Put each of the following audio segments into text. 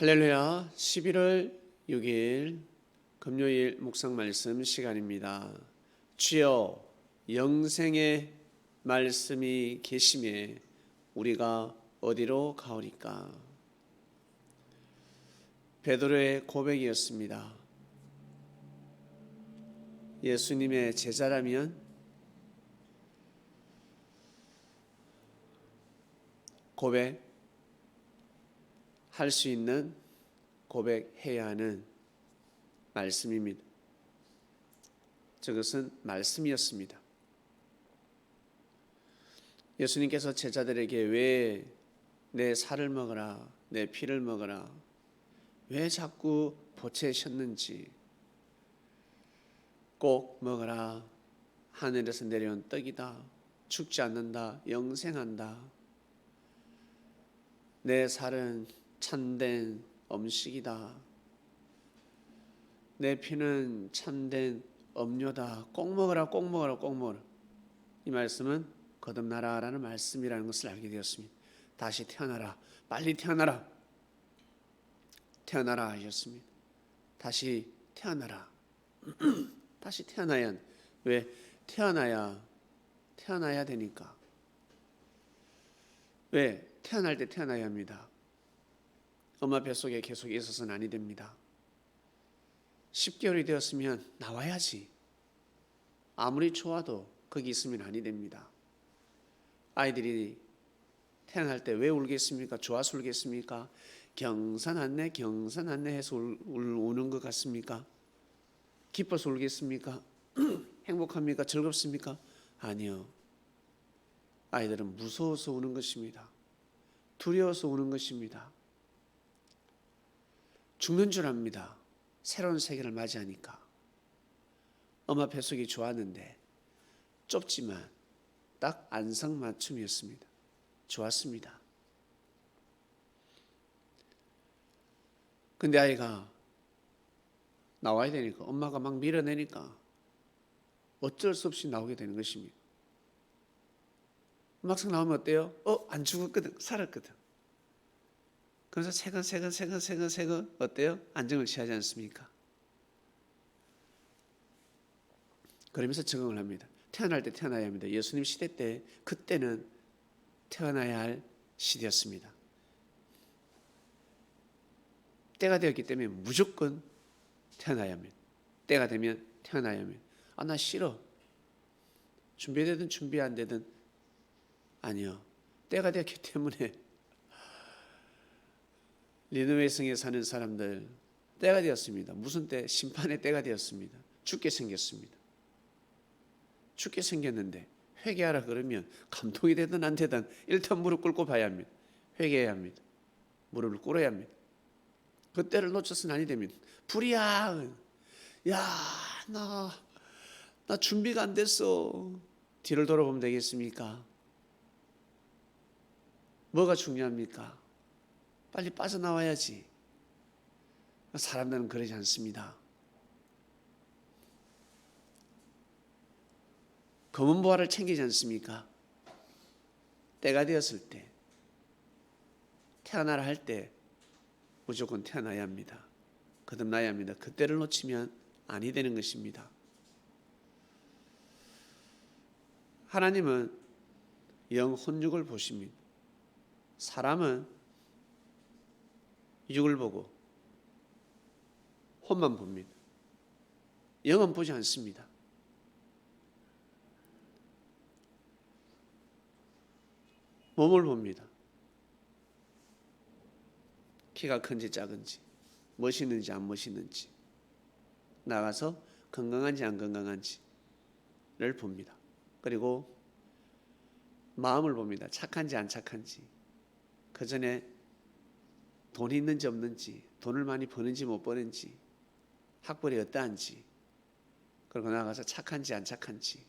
할렐루야. 11월 6일 금요일 묵상 말씀 시간입니다. 주여 영생의 말씀이 계심에 우리가 어디로 가오리까? 베드로의 고백이었습니다. 예수님의 제자라면 고백할 수 있는 고백해야 하는 말씀입니다. 저것은 말씀이었습니다. 예수님께서 제자들에게 왜 내 살을 먹어라, 내 피를 먹어라, 왜 자꾸 보채셨는지, 꼭 먹어라, 하늘에서 내려온 떡이다, 죽지 않는다, 영생한다, 내 살은 참된 음식이다, 내 피는 참된 음료다, 꼭 먹어라, 꼭 먹어라, 꼭 먹어라. 이 말씀은 거듭나라라는 말씀이라는 것을 알게 되었습니다. 다시 태어나라, 빨리 태어나라, 태어나라 하셨습니다. 다시 태어나라. 다시 태어나야, 왜 태어나야 되니까. 왜 태어날 때 태어나야 합니다. 엄마 뱃속에 계속 있어서는 아니 됩니다. 10개월이 되었으면 나와야지. 아무리 좋아도 거기 있으면 아니 됩니다. 아이들이 태어날 때 왜 울겠습니까? 좋아서 울겠습니까? 경사났네 해서 우는 것 같습니까? 기뻐서 울겠습니까? 행복합니까? 즐겁습니까? 아니요. 아이들은 무서워서 우는 것입니다. 두려워서 우는 것입니다. 죽는 줄 압니다. 새로운 세계를 맞이하니까. 엄마 뱃속이 좋았는데 좁지만 딱 안성맞춤이었습니다. 좋았습니다. 근데 아이가 나와야 되니까, 엄마가 막 밀어내니까 어쩔 수 없이 나오게 되는 것입니다. 막상 나오면 어때요? 안 죽었거든, 살았거든. 그래서 세건 어때요? 안정을 취하지 않습니까? 그러면서 적응을 합니다. 태어날 때 태어나야 합니다. 예수님 시대 때, 그때는 태어나야 할 시대였습니다. 때가 되었기 때문에 무조건 태어나야 합니다. 때가 되면 태어나야 합니다. 나 싫어. 준비되든 준비 안 되든, 아니요. 때가 되었기 때문에. 니느웨 성에 사는 사람들, 때가 되었습니다. 무슨 때? 심판의 때가 되었습니다. 죽게 생겼습니다. 죽게 생겼는데 회개하라 그러면 감동이 되든 안 되든 일단 무릎 꿇고 봐야 합니다. 회개해야 합니다. 무릎을 꿇어야 합니다. 그 때를 놓쳐서는 아니 됩니다. 불이야, 나 준비가 안 됐어. 뒤를 돌아보면 되겠습니까? 뭐가 중요합니까? 빨리 빠져나와야지. 사람들은 그러지 않습니다. 검은 보화를 챙기지 않습니까? 때가 되었을 때, 태어나라 할 때 무조건 태어나야 합니다. 거듭나야 합니다. 그때를 놓치면 아니 되는 것입니다. 하나님은 영 혼육을 보십니다. 사람은 육을 보고 혼만 봅니다. 영은 보지 않습니다. 몸을 봅니다. 키가 큰지 작은지, 멋있는지 안 멋있는지, 나가서 건강한지 안 건강한지를 봅니다. 그리고 마음을 봅니다. 착한지 안 착한지, 그 전에 돈이 있는지 없는지, 돈을 많이 버는지 못 버는지, 학벌이 어떠한지, 그리고 나가서 착한지 안 착한지,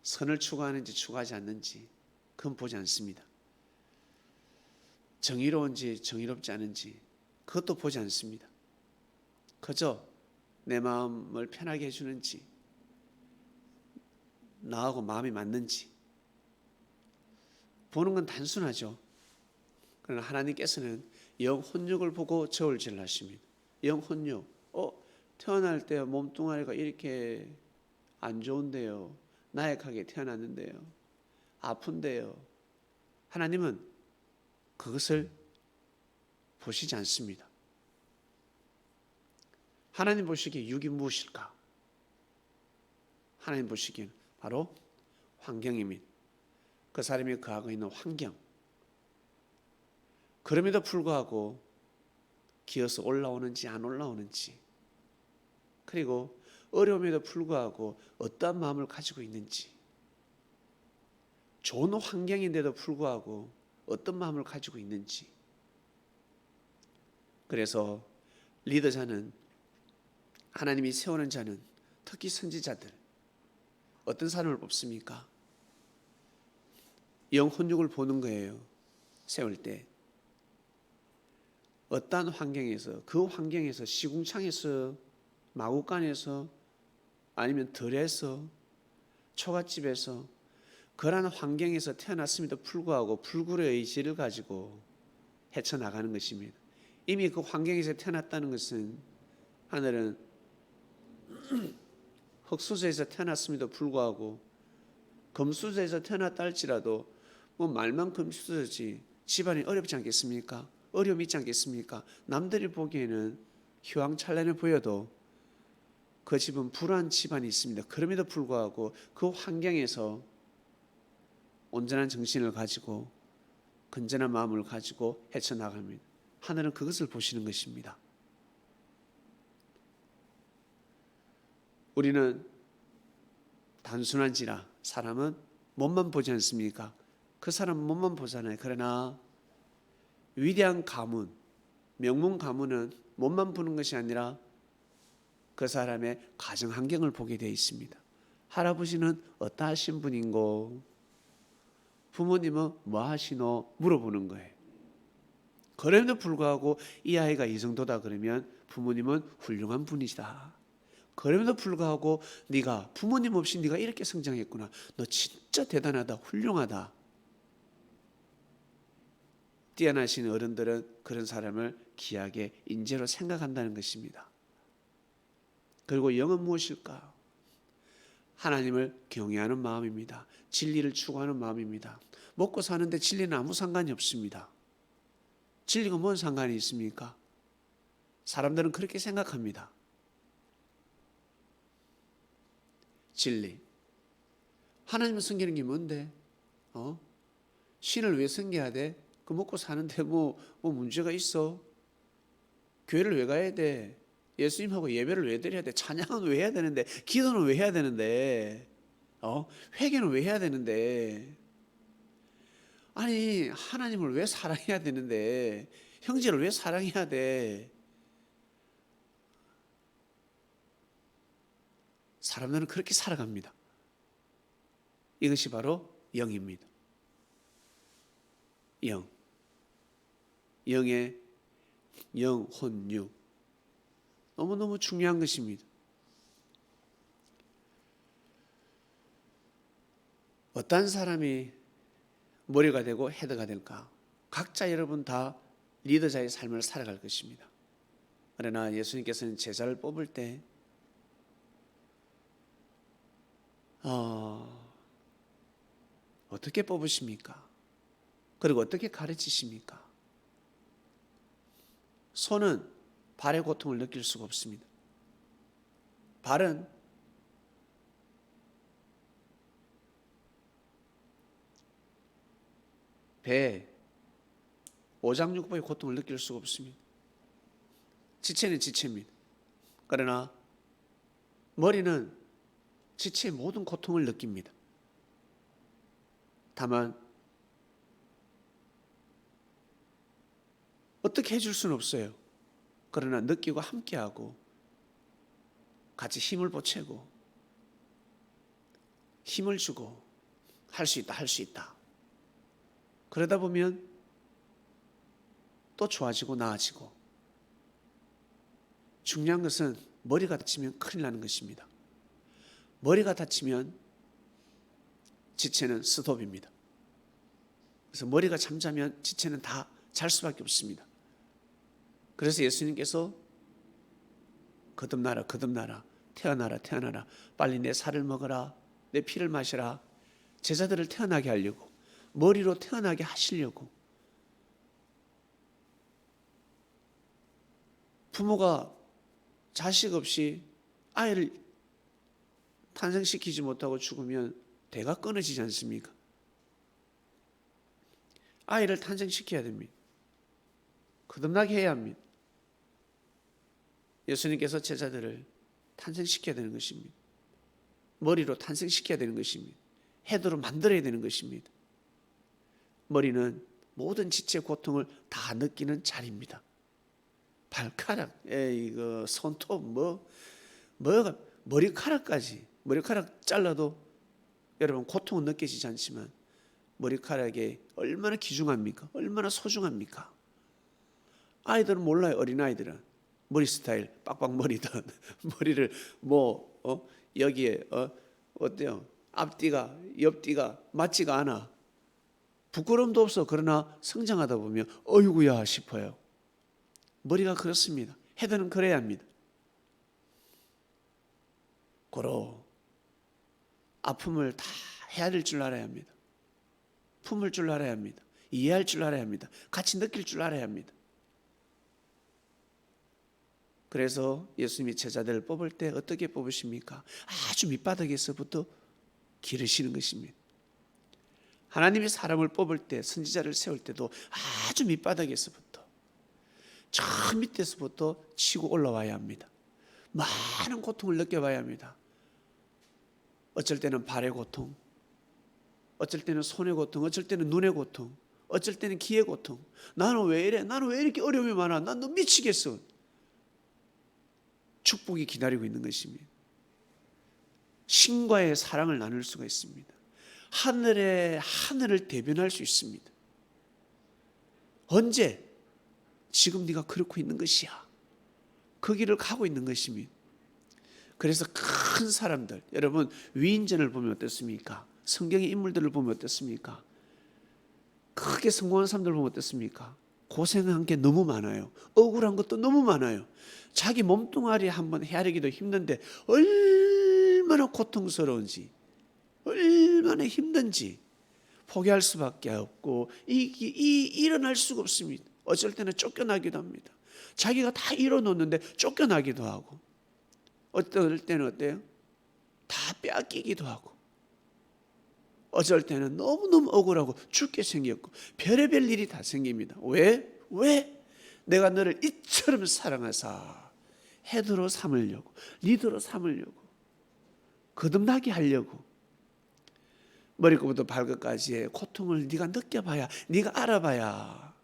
선을 추구하는지 추구하지 않는지, 그건 보지 않습니다. 정의로운지 정의롭지 않은지, 그것도 보지 않습니다. 그저 내 마음을 편하게 해주는지, 나하고 마음이 맞는지 보는 건 단순하죠. 그러나 하나님께서는 영혼육을 보고 저울질을 하십니다. 영혼육, 태어날 때 몸뚱아리가 이렇게 안 좋은데요, 나약하게 태어났는데요, 아픈데요. 하나님은 그것을 보시지 않습니다. 하나님 보시기에 육이 무엇일까? 하나님 보시기에는 바로 환경입니다. 그 사람이 거하고 있는 환경. 그럼에도 불구하고 기어서 올라오는지 안 올라오는지, 그리고 어려움에도 불구하고 어떠한 마음을 가지고 있는지, 좋은 환경인데도 불구하고 어떤 마음을 가지고 있는지. 그래서 리더자는, 하나님이 세우는 자는, 특히 선지자들, 어떤 사람을 뽑습니까? 영혼육을 보는 거예요. 세울 때 어떠한 환경에서, 그 환경에서, 시궁창에서, 마구간에서, 아니면 들에서, 초가집에서, 그러한 환경에서 태어났음에도 불구하고 불굴의 의지를 가지고 헤쳐나가는 것입니다. 이미 그 환경에서 태어났다는 것은, 하늘은 흙수저에서 태어났음에도 불구하고, 금수저에서 태어났다 할지라도 말만 금수저지 집안이 어렵지 않겠습니까? 어려움이 있지 않겠습니까? 남들이 보기에는 휘황찬란해 보여도 그 집은 불우한 집안이 있습니다. 그럼에도 불구하고 그 환경에서 온전한 정신을 가지고 건전한 마음을 가지고 헤쳐나갑니다. 하늘은 그것을 보시는 것입니다. 우리는 단순한지라 사람은 몸만 보지 않습니까? 그 사람은 몸만 보잖아요. 그러나 위대한 가문, 명문 가문은 몸만 보는 것이 아니라 그 사람의 가정 환경을 보게 되어 있습니다. 할아버지는 어떠하신 분인고, 부모님은 뭐 하시노 물어보는 거예요. 그럼에도 불구하고 이 아이가 이 정도다 그러면 부모님은 훌륭한 분이시다. 그럼에도 불구하고 네가 부모님 없이 네가 이렇게 성장했구나, 너 진짜 대단하다, 훌륭하다. 뛰어나신 어른들은 그런 사람을 귀하게 인재로 생각한다는 것입니다. 그리고 영은 무엇일까? 하나님을 경외하는 마음입니다. 진리를 추구하는 마음입니다. 먹고 사는데 진리는 아무 상관이 없습니다. 진리가 뭔 상관이 있습니까? 사람들은 그렇게 생각합니다. 진리. 하나님을 섬기는 게 뭔데? 신을 왜 섬겨야 돼? 그 먹고 사는데 뭐 문제가 있어? 교회를 왜 가야 돼? 예수님하고 예배를 왜 드려야 돼? 찬양은 왜 해야 되는데? 기도는 왜 해야 되는데? 회개는 왜 해야 되는데? 아니, 하나님을 왜 사랑해야 되는데? 형제를 왜 사랑해야 돼? 사람들은 그렇게 살아갑니다. 이것이 바로 영입니다. 영의 영혼육. 너무너무 중요한 것입니다. 어떤 사람이 머리가 되고 헤드가 될까? 각자 여러분 다 리더자의 삶을 살아갈 것입니다. 그러나 예수님께서는 제자를 뽑을 때 어떻게 뽑으십니까? 그리고 어떻게 가르치십니까? 손은 발의 고통을 느낄 수가 없습니다. 발은 배, 오장육부의 고통을 느낄 수가 없습니다. 지체는 지체입니다. 그러나 머리는 지체의 모든 고통을 느낍니다. 다만 어떻게 해줄 수는 없어요. 그러나 느끼고 함께하고 같이 힘을 보채고 힘을 주고 할 수 있다, 할 수 있다. 그러다 보면 또 좋아지고 나아지고. 중요한 것은 머리가 다치면 큰일 나는 것입니다. 머리가 다치면 지체는 스톱입니다. 그래서 머리가 잠자면 지체는 다 잘 수밖에 없습니다. 그래서 예수님께서 거듭나라 거듭나라 태어나라 태어나라 빨리 내 살을 먹어라 내 피를 마셔라 제자들을 태어나게 하려고 머리로 태어나게 하시려고 부모가 자식 없이 아이를 탄생시키지 못하고 죽으면 대가 끊어지지 않습니까? 아이를 탄생시켜야 됩니다. 거듭나게 해야 합니다. 예수님께서 제자들을 탄생시켜야 되는 것입니다. 머리로 탄생시켜야 되는 것입니다. 헤드로 만들어야 되는 것입니다. 머리는 모든 지체 고통을 다 느끼는 자리입니다. 발가락, 이거 손톱, 뭐가 머리카락까지 머리카락 잘라도 여러분 고통은 느껴지지 않지만 머리카락이 얼마나 귀중합니까? 얼마나 소중합니까? 아이들은 몰라요. 어린아이들은 머리 스타일 빡빡머리든 머리를 여기에 어때요? 앞뒤가 옆뒤가 맞지가 않아. 부끄러움도 없어. 그러나 성장하다 보면 어이구야 싶어요. 머리가 그렇습니다. 헤드는 그래야 합니다. 고로 아픔을 다 헤아릴 줄 알아야 합니다. 품을 줄 알아야 합니다. 이해할 줄 알아야 합니다. 같이 느낄 줄 알아야 합니다. 그래서 예수님이 제자들을 뽑을 때 어떻게 뽑으십니까? 아주 밑바닥에서부터 기르시는 것입니다. 하나님이 사람을 뽑을 때 선지자를 세울 때도 아주 밑바닥에서부터 저 밑에서부터 치고 올라와야 합니다. 많은 고통을 느껴봐야 합니다. 어쩔 때는 발의 고통, 어쩔 때는 손의 고통, 어쩔 때는 눈의 고통, 어쩔 때는 귀의 고통. 나는 왜 이래? 나는 왜 이렇게 어려움이 많아? 난 너무 미치겠어. 축복이 기다리고 있는 것입니다. 신과의 사랑을 나눌 수가 있습니다. 하늘을 대변할 수 있습니다. 언제? 지금 네가 그렇고 있는 것이야. 그 길을 가고 있는 것입니다. 그래서 큰 사람들, 여러분 위인전을 보면 어떻습니까? 성경의 인물들을 보면 어떻습니까? 크게 성공한 사람들을 보면 어떻습니까? 고생한 게 너무 많아요. 억울한 것도 너무 많아요. 자기 몸뚱아리 한번 헤아리기도 힘든데 얼마나 고통스러운지, 얼마나 힘든지 포기할 수밖에 없고 일어날 수가 없습니다. 어쩔 때는 쫓겨나기도 합니다. 자기가 다 이뤄놓는데 쫓겨나기도 하고, 어떨 때는 어때요? 다 빼앗기기도 하고, 어쩔 때는 너무너무 억울하고 죽게 생겼고 별의별 일이 다 생깁니다. 왜? 내가 너를 이처럼 사랑하사 헤드로 삼으려고, 리더로 삼으려고, 거듭나게 하려고 머리끝부터 발끝까지의 고통을 네가 느껴봐야, 네가 알아봐야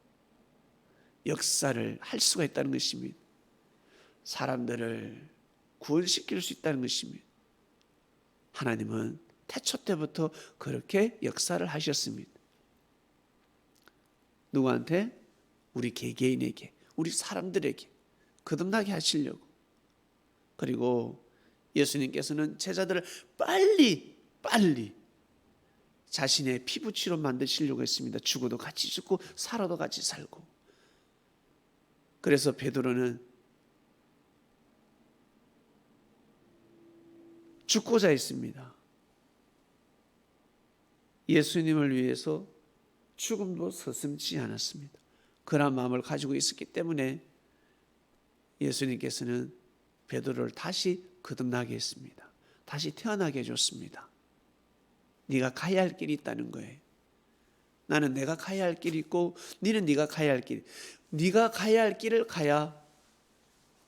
역사를 할 수가 있다는 것입니다. 사람들을 구원시킬 수 있다는 것입니다. 하나님은 태초 때부터 그렇게 역사를 하셨습니다. 누구한테? 우리 개개인에게, 우리 사람들에게 거듭나게 하시려고. 그리고 예수님께서는 제자들을 빨리 자신의 피부치로 만드시려고 했습니다. 죽어도 같이 죽고 살아도 같이 살고. 그래서 베드로는 죽고자 했습니다. 예수님을 위해서 죽음도 서슴지 않았습니다. 그런 마음을 가지고 있었기 때문에 예수님께서는 베드로를 다시 거듭나게 했습니다. 다시 태어나게 해줬습니다. 네가 가야 할 길이 있다는 거예요. 나는 내가 가야 할 길이 있고 너는 네가 가야 할 길. 네가 가야 할 길을 가야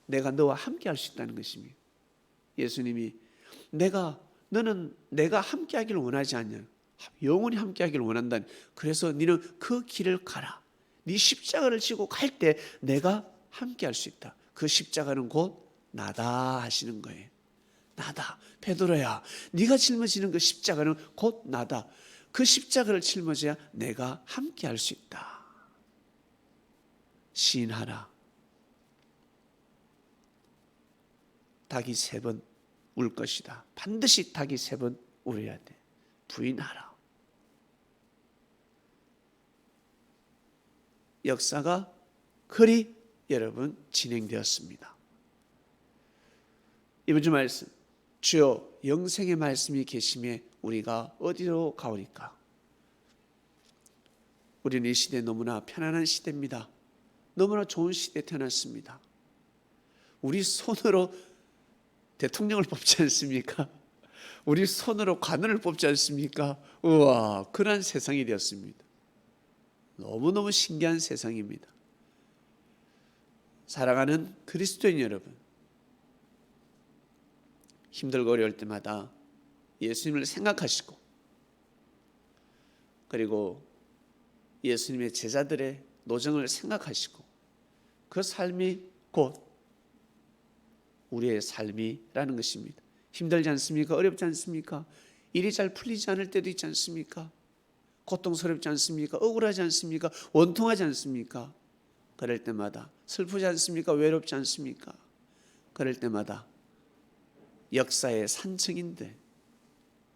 내가 너와 함께 할 수 있다는 것입니다. 예수님이 너는 내가 함께 하기를 원하지 않냐. 영원히 함께 하기를 원한다. 그래서 너는 그 길을 가라. 네 십자가를 지고 갈 때 내가 함께 할 수 있다. 그 십자가는 곧 나다 하시는 거예요. 나다. 베드로야, 네가 짊어지는 그 십자가는 곧 나다. 그 십자가를 짊어져야 내가 함께 할 수 있다. 시인하라. 닭이 3번 울 것이다. 반드시 닭이 3번 울어야 돼. 부인하라. 역사가 그리 여러분 진행되었습니다. 이번 주 말씀, 주여 영생의 말씀이 계심에 우리가 어디로 가오리까? 우리는 이 시대 너무나 편안한 시대입니다. 너무나 좋은 시대에 태어났습니다. 우리 손으로 대통령을 뽑지 않습니까? 우리 손으로 관원을 뽑지 않습니까? 우와, 그런 세상이 되었습니다. 너무너무 신기한 세상입니다. 사랑하는 그리스도인 여러분, 힘들고 어려울 때마다 예수님을 생각하시고, 그리고 예수님의 제자들의 노정을 생각하시고, 그 삶이 곧 우리의 삶이라는 것입니다. 힘들지 않습니까? 어렵지 않습니까? 일이 잘 풀리지 않을 때도 있지 않습니까? 고통스럽지 않습니까? 억울하지 않습니까? 원통하지 않습니까? 그럴 때마다 슬프지 않습니까? 외롭지 않습니까? 그럴 때마다 역사의 산증인데,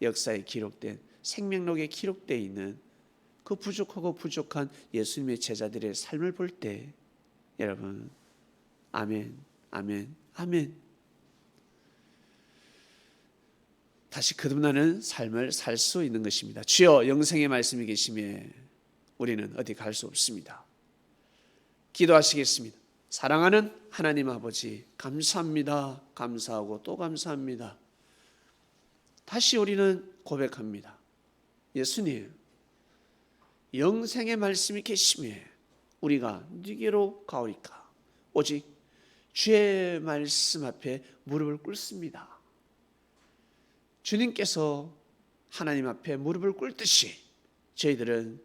역사에 기록된, 생명록에 기록되어 있는 그 부족하고 부족한 예수님의 제자들의 삶을 볼 때 여러분, 아멘, 아멘, 아멘. 다시 거듭나는 삶을 살 수 있는 것입니다. 주여 영생의 말씀이 계심에 우리는 어디 갈 수 없습니다. 기도하시겠습니다. 사랑하는 하나님 아버지, 감사합니다. 감사하고 또 감사합니다. 다시 우리는 고백합니다. 예수님, 영생의 말씀이 계심에 우리가 네게로 가오리까? 오직 주의 말씀 앞에 무릎을 꿇습니다. 주님께서 하나님 앞에 무릎을 꿇듯이 저희들은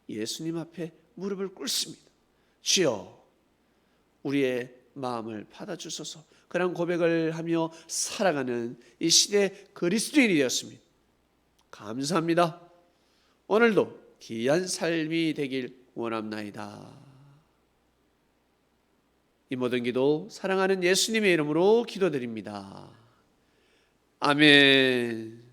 예수님 앞에 무릎을 꿇습니다. 주여, 우리의 마음을 받아주소서. 그런 고백을 하며 살아가는 이 시대 그리스도인이 되었습니다. 감사합니다. 오늘도 귀한 삶이 되길 원합나이다. 이 모든 기도 사랑하는 예수님의 이름으로 기도드립니다. 아멘.